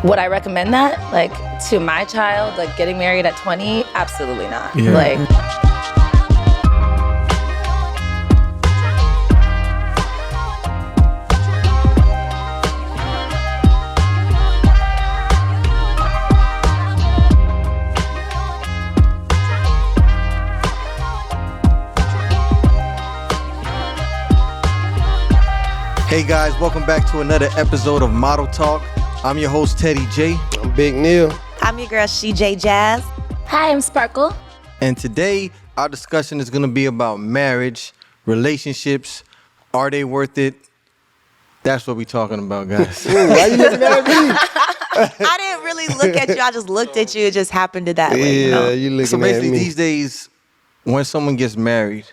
would I recommend that, like, to my child, like, getting married at 20? Absolutely not. Yeah. Like, Hey guys, welcome back to another episode of Model Talk. I'm your host, Teddy J. I'm Big Neil. I'm your girl, CJ Jazz. hi, I'm Sparkle. And today, our discussion is going to be about marriage, relationships. Are they worth it? That's what we're talking about, guys. Ooh, why you looking at me? I didn't really look at you. I just looked at you. It just happened to that way, you know? you looking So at basically, me. these days, when someone gets married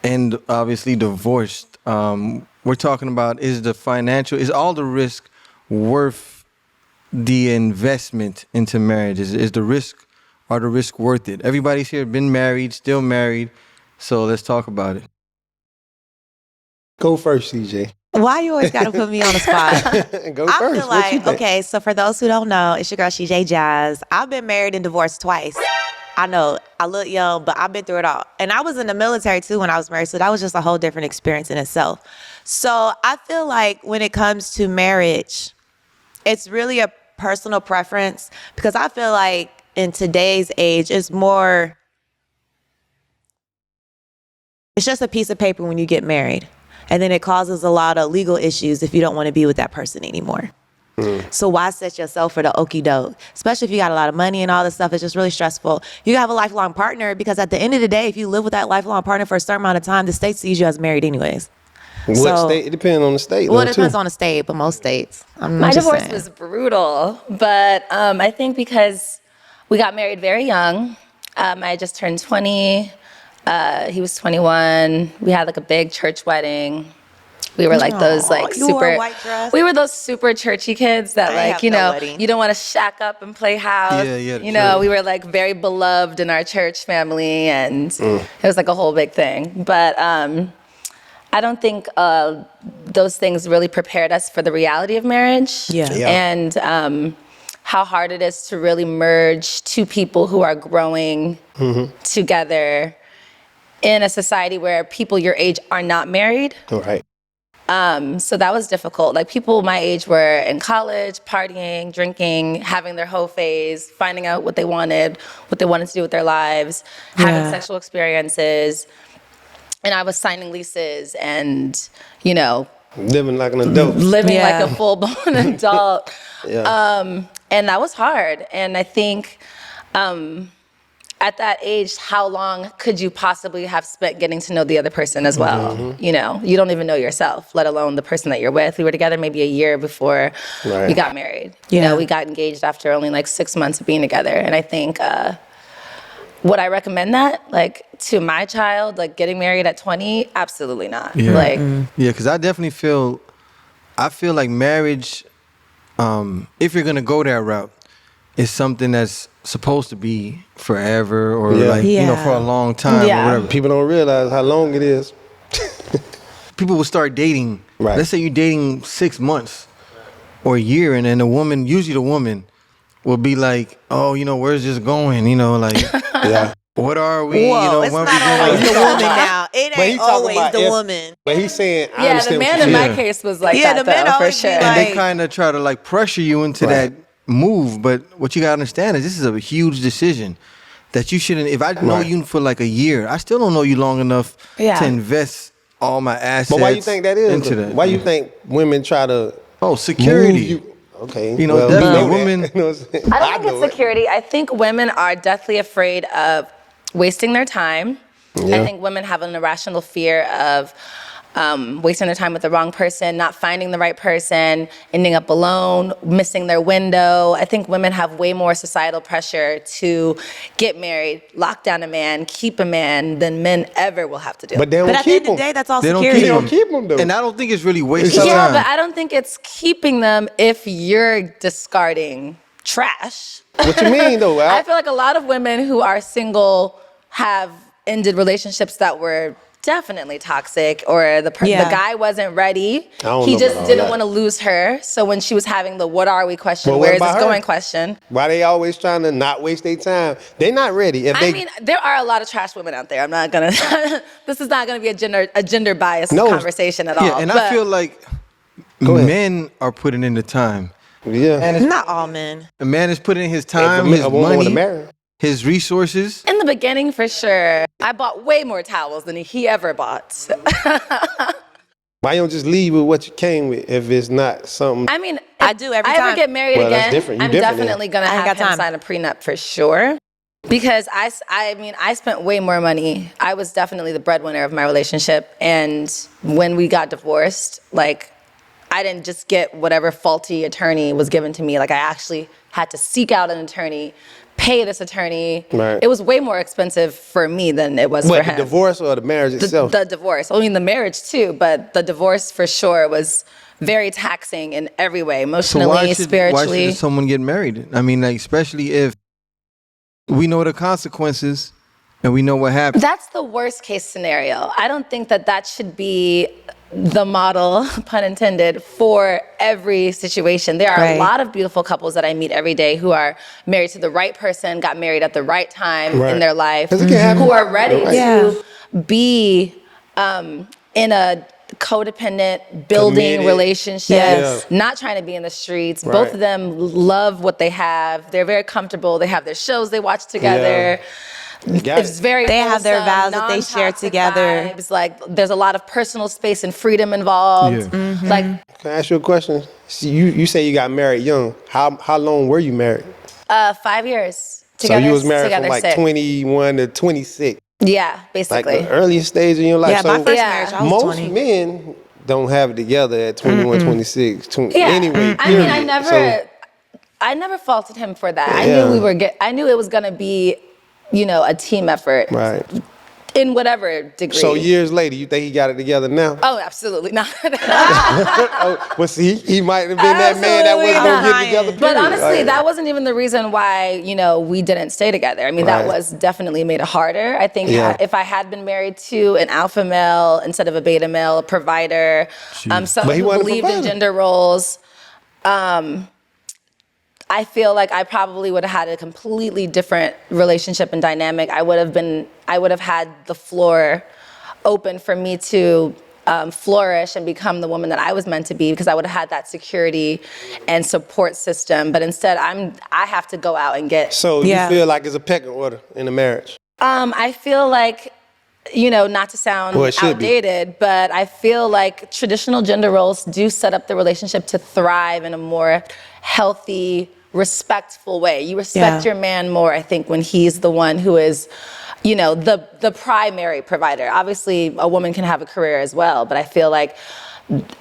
and obviously divorced, we're talking about is all the risk worth the investment into marriage? Are the risk worth it? Everybody's here been married, still married, so let's talk about it. Go first, CJ. Why you always got to put me on the spot? Go I first. feel What you like, think? okay, so for those who don't know, it's your girl, CJ Jazz. I've been married and divorced twice. I know I look young, but I've been through it all. And I was in the military too when I was married, so that was just a whole different experience in itself. So I feel like when it comes to marriage, it's really a personal preference because I feel like in today's age, it's just a piece of paper when you get married. And then it causes a lot of legal issues if you don't want to be with that person anymore. So why set yourself for the okie doke? Especially if you got a lot of money and all this stuff, it's just really stressful. You have a lifelong partner because at the end of the day, if you live with that lifelong partner for a certain amount of time, the state sees you as married anyways. What state? It depends on the state. Well, though, it depends too. on the state, but most states. My divorce was brutal, but I think because we got married very young. I just turned 20. He was 21. We had like a big church wedding. We were like those like you wore a white dress? We were those super churchy kids that I like, have you no know, wedding. you don't want to shack up and play house. Yeah, You know, true. we were like very beloved in our church family and it was like a whole big thing. But I don't think those things really prepared us for the reality of marriage. Yeah. And how hard it is to really merge two people who are growing together in a society where people your age are not married. All right. So that was difficult. Like people my age were in college, partying, drinking, having their whole phase, finding out what they wanted to do with their lives, having sexual experiences. And I was signing leases and, you know, Living like an adult. living Yeah. like a full-blown adult. Yeah. And that was hard. And I think at that age, how long could you possibly have spent getting to know the other person as well? You know, you don't even know yourself, let alone the person that you're with. We were together maybe a year before Right. we got married. You Yeah. know, we got engaged after only like 6 months of being together. And I think, would I recommend that? Like to my child, like getting married at 20? Absolutely not. Yeah. Like, Yeah, because I definitely feel like marriage, if you're going to go that route, is something that's supposed to be forever or Yeah. like, you know, Yeah. for a long time Yeah. or whatever. People don't realize how long it is. People will start dating. Right. Let's say you're dating 6 months or a year, and then usually the woman will be like, oh, you know, where's this going? You know, like, Yeah. what are we? Whoa, you know, it's when not we gonna- always the woman now. It But he ain't talking always about the if- woman. But he's saying, I yeah, the understand man what in you're my Yeah. case was like Yeah, that the man though, for always be sure. And they like- kind of try to like pressure you into Right. that move. But what you gotta understand is this is a huge decision that you shouldn't. If I know Right. you for like a year, I still don't know you long enough Yeah. to invest all my assets. But why you think that is? into though? that? Why you think women try to Oh, security. move you? Okay. You know, well, definitely know that. women- You know what I'm saying? I don't think know it's it. security. I think women are deathly afraid of wasting their time. Yeah. I think women have an irrational fear of wasting their time with the wrong person, not finding the right person, ending up alone, missing their window. I think women have way more societal pressure to get married, lock down a man, keep a man than men ever will have to do. But they don't But at the keep end of them. the day, that's all They don't security. They keep don't 'em. keep them though. And I don't think it's really wasting It's yeah, time. but I don't think it's keeping them if you're discarding trash. What you mean though? I feel like a lot of women who are single have ended relationships that were definitely toxic, or the Yeah. guy wasn't ready. don't He know just about all didn't that. want to lose her. So when she was having the "what are we" question, Well, what where is this about her? going question. Why they always trying to not waste their time? They not ready. If they I mean, there are a lot of trash women out there. I'm not gonna. This is not gonna be a gender biased No. conversation at all. Yeah, and I but- feel like Go ahead. men are putting in the time. yeah, Not all men. A man is putting in his if time, a his woman want money, to marry. his resources. in the beginning, for sure, I bought way more towels than he ever bought. Why you don't just leave with what you came with if it's not something? I mean, I if do every I ever time. get married Well, that's again, different. You I'm different then. definitely gonna I ain't have got him time. sign a prenup for sure. Because I mean, I spent way more money. I was definitely the breadwinner of my relationship, and when we got divorced, like, I didn't just get whatever faulty attorney was given to me. Like, I actually had to seek out an attorney, pay this attorney. Right. It was way more expensive for me than it was for What, him. the divorce or the marriage itself? The divorce. I mean, the marriage too, but the divorce for sure was very taxing in every way, So emotionally, why should spiritually. someone get married? I mean, like, especially if we know the consequences and we know what happens. That's the worst case scenario. I don't think that should be the model, pun intended, for every situation. There are Right. a lot of beautiful couples that I meet every day who are married to the right person, got married at the right time Right. in their life, 'Cause it can happen. who are ready Right. to be in a codependent building Committed. relationship, Yes. not trying to be in the streets. Right. Both of them love what they have. They're very comfortable. They have their shows they watch together. Got It's it. very They have their wholesome, vows that they share non-toxic together. vibes. Like, there's a lot of personal space and freedom involved. Yeah. Mm-hmm. Like, Can I ask you a question? See, you say you got married young. How long were you married? 5 years together. So you was married together from like 6. 21 to 26, Yeah, like basically. the earliest stage in your life. Yeah, so my first Yeah. marriage, I was most 20. men don't have it together at 21, 26. Yeah. Anyway, I mean, period. I never faulted him for that. I Yeah. knew I knew it was gonna be, a team effort. Right. In whatever degree. So years later, you think he got it together now? Oh, absolutely not. Oh, well, see, he might have been that man that wasn't Absolutely gonna not. get together. But period. honestly, Like, that wasn't even the reason why, we didn't stay together. I mean, that Right. was definitely made it harder. I think Yeah. if I had been married to an alpha male instead of a beta male, a provider, But someone he who wasn't a believed in provider. gender roles, I feel like I probably would have had a completely different relationship and dynamic. I would have had the floor open for me to flourish and become the woman that I was meant to be, because I would have had that security and support system. But instead, I have to go out and get. so Yeah. you feel like it's a pecking order in a marriage? I feel like, not to sound Well, it should be. outdated, but I feel like traditional gender roles do set up the relationship to thrive in a more healthy, respectful way. You respect Yeah. your man more, I think, when he's the one who is, the primary provider. Obviously, a woman can have a career as well, but I feel like,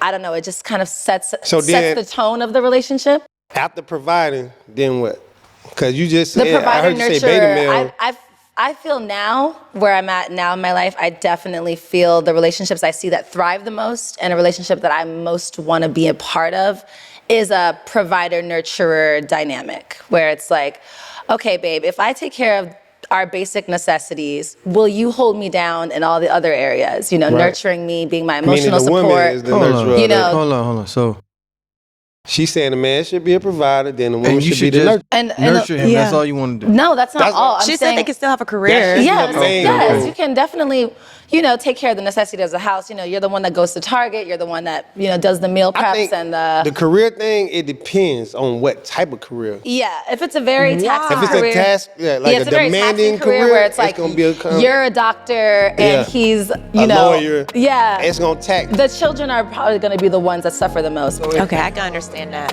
I don't know, it just kind of sets then- the tone of the relationship. After providing, then what? Because you just The said, I provider heard you say beta male. nurturer. I feel now, where I'm at now in my life, I definitely feel the relationships I see that thrive the most, and a relationship that I most want to be a part of is a provider nurturer dynamic, where it's like, okay, babe, if I take care of our basic necessities, will you hold me down in all the other areas? Nurturing me, being my Meaning emotional the woman support. is the Hold nurturer. on. of You the- know, Hold on. So, She's saying the man should be a provider, then the woman and you should be should the just nurturer. And nurture him. Yeah. That's all you want to do. No, that's not That's all. what- I'm She saying, said they could still have a career. That's- Yes, the main yes, goal. you can definitely, take care of the necessities of the house. You're the one that goes to Target. You're the one that, does the meal I think preps and the. career thing, it depends on what type of career. Yeah, if it's a very taxing If it's career. a task, like it's a very demanding taxing career where it's like gonna be you're a doctor and Yeah. he's, a lawyer. Yeah. It's gonna tax. The children are probably going to be the ones that suffer the most. Okay, I can understand that.